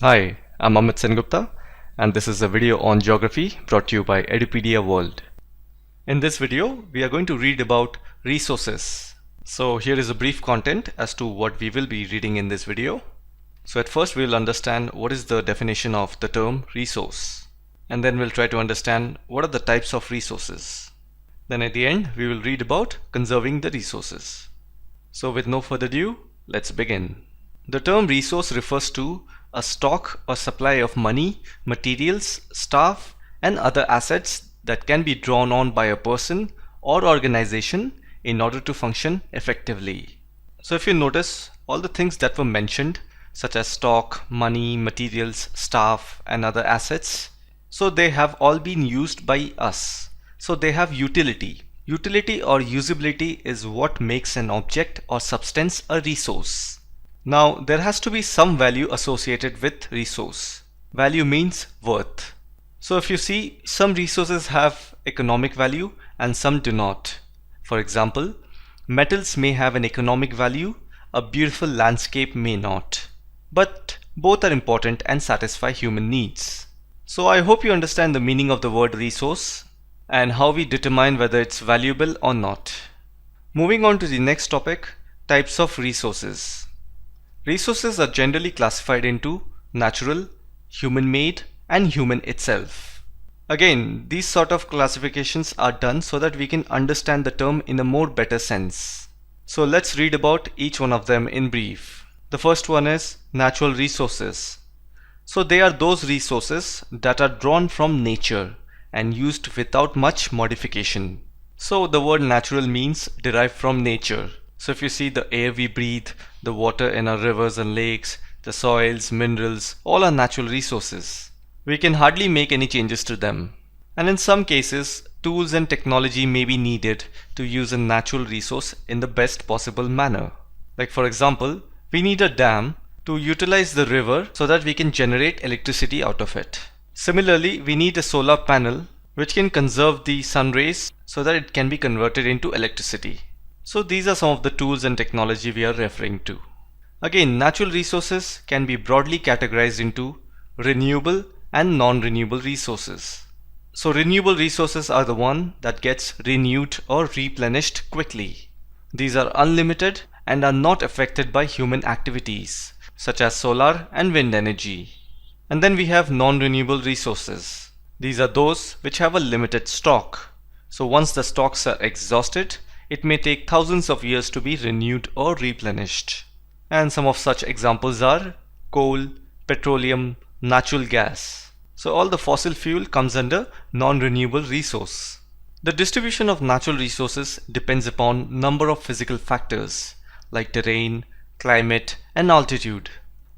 Hi, I'm Amit Sengupta, and this is a video on geography brought to you by Edupedia World. In this video, we are going to read about resources. So here is a brief content as to what we will be reading in this video. So at first we will understand what is the definition of the term resource, and then we'll try to understand what are the types of resources. Then at the end, we will read about conserving the resources. So with no further ado, let's begin. The term resource refers to a stock or supply of money, materials, staff, and other assets that can be drawn on by a person or organization in order to function effectively. So if you notice, all the things that were mentioned, such as stock, money, materials, staff, and other assets, so they have all been used by us. So they have utility. Utility or usability is what makes an object or substance a resource. Now there has to be some value associated with resource. Value means worth. So if you see, some resources have economic value and some do not. For example, metals may have an economic value, a beautiful landscape may not. But both are important and satisfy human needs. So I hope you understand the meaning of the word resource and how we determine whether it's valuable or not. Moving on to the next topic, types of resources. Resources are generally classified into natural, human-made, and human itself. Again, these sort of classifications are done so that we can understand the term in a more better sense. So let's read about each one of them in brief. The first one is natural resources. So they are those resources that are drawn from nature and used without much modification. So the word natural means derived from nature. So if you see the air we breathe, the water in our rivers and lakes, the soils, minerals, all are natural resources. We can hardly make any changes to them. And in some cases, tools and technology may be needed to use a natural resource in the best possible manner. Like for example, we need a dam to utilize the river so that we can generate electricity out of it. Similarly, we need a solar panel which can conserve the sun rays so that it can be converted into electricity. So these are some of the tools and technology we are referring to. Again, natural resources can be broadly categorized into renewable and non-renewable resources. So renewable resources are the one that gets renewed or replenished quickly. These are unlimited and are not affected by human activities, such as solar and wind energy. And then we have non-renewable resources. These are those which have a limited stock. So once the stocks are exhausted, it may take thousands of years to be renewed or replenished. And some of such examples are coal, petroleum, natural gas. So all the fossil fuel comes under non-renewable resource. The distribution of natural resources depends upon number of physical factors like terrain, climate, and altitude.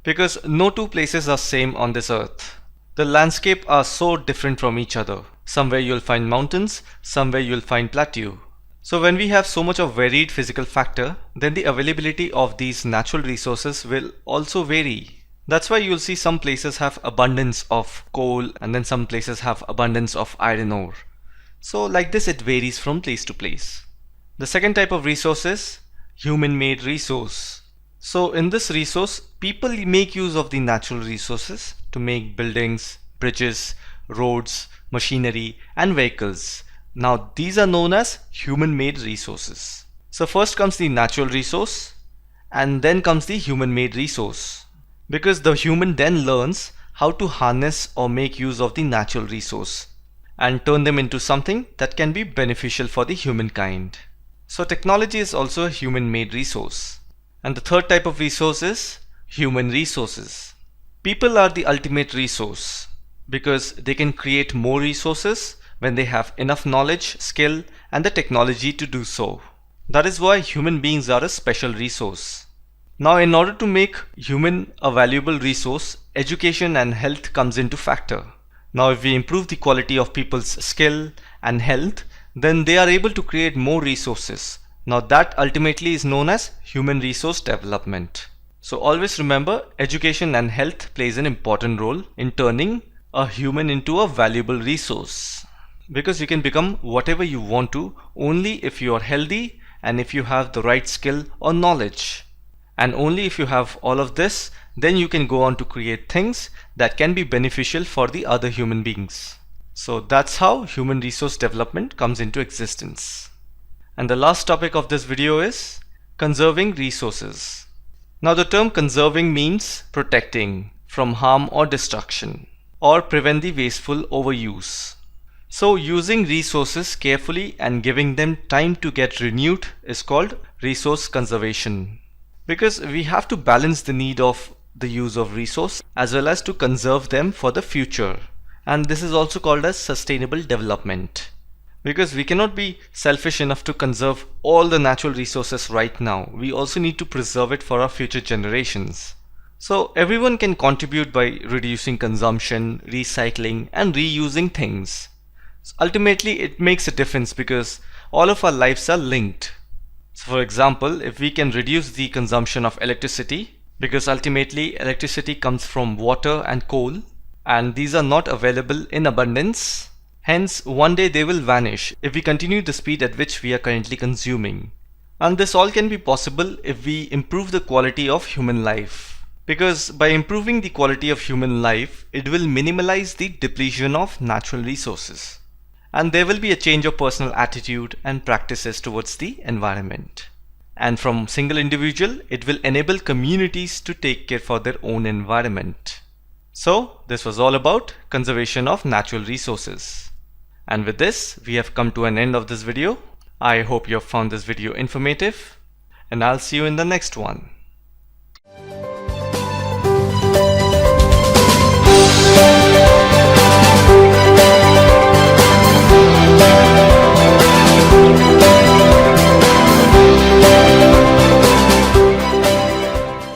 Because no two places are same on this earth. The landscape are so different from each other. Somewhere you'll find mountains, somewhere you'll find plateau. So when we have so much of varied physical factor, then the availability of these natural resources will also vary. That's why you'll see some places have abundance of coal and then some places have abundance of iron ore. So like this it varies from place to place. The second type of resource is human-made resource. So in this resource, people make use of the natural resources to make buildings, bridges, roads, machinery, and vehicles. Now these are known as human-made resources. So first comes the natural resource and then comes the human-made resource. Because the human then learns how to harness or make use of the natural resource and turn them into something that can be beneficial for the humankind. So technology is also a human-made resource. And the third type of resource is human resources. People are the ultimate resource because they can create more resources when they have enough knowledge, skill, and the technology to do so. That is why human beings are a special resource. Now in order to make human a valuable resource, education and health comes into factor. Now if we improve the quality of people's skill and health, then they are able to create more resources. Now that ultimately is known as human resource development. So always remember, education and health plays an important role in turning a human into a valuable resource. Because you can become whatever you want to only if you are healthy and if you have the right skill or knowledge. And only if you have all of this, then you can go on to create things that can be beneficial for the other human beings. So that's how human resource development comes into existence. And the last topic of this video is conserving resources. Now the term conserving means protecting from harm or destruction, or prevent the wasteful overuse. So using resources carefully and giving them time to get renewed is called resource conservation. Because we have to balance the need of the use of resource as well as to conserve them for the future. And this is also called as sustainable development. Because we cannot be selfish enough to conserve all the natural resources right now. We also need to preserve it for our future generations. So everyone can contribute by reducing consumption, recycling, and reusing things. So ultimately, it makes a difference because all of our lives are linked. So for example, if we can reduce the consumption of electricity, because ultimately electricity comes from water and coal, and these are not available in abundance, hence one day they will vanish if we continue the speed at which we are currently consuming. And this all can be possible if we improve the quality of human life. Because by improving the quality of human life, it will minimize the depletion of natural resources. And there will be a change of personal attitude and practices towards the environment. And from single individual, it will enable communities to take care for their own environment. So this was all about conservation of natural resources. And with this, we have come to an end of this video. I hope you have found this video informative, and I'll see you in the next one.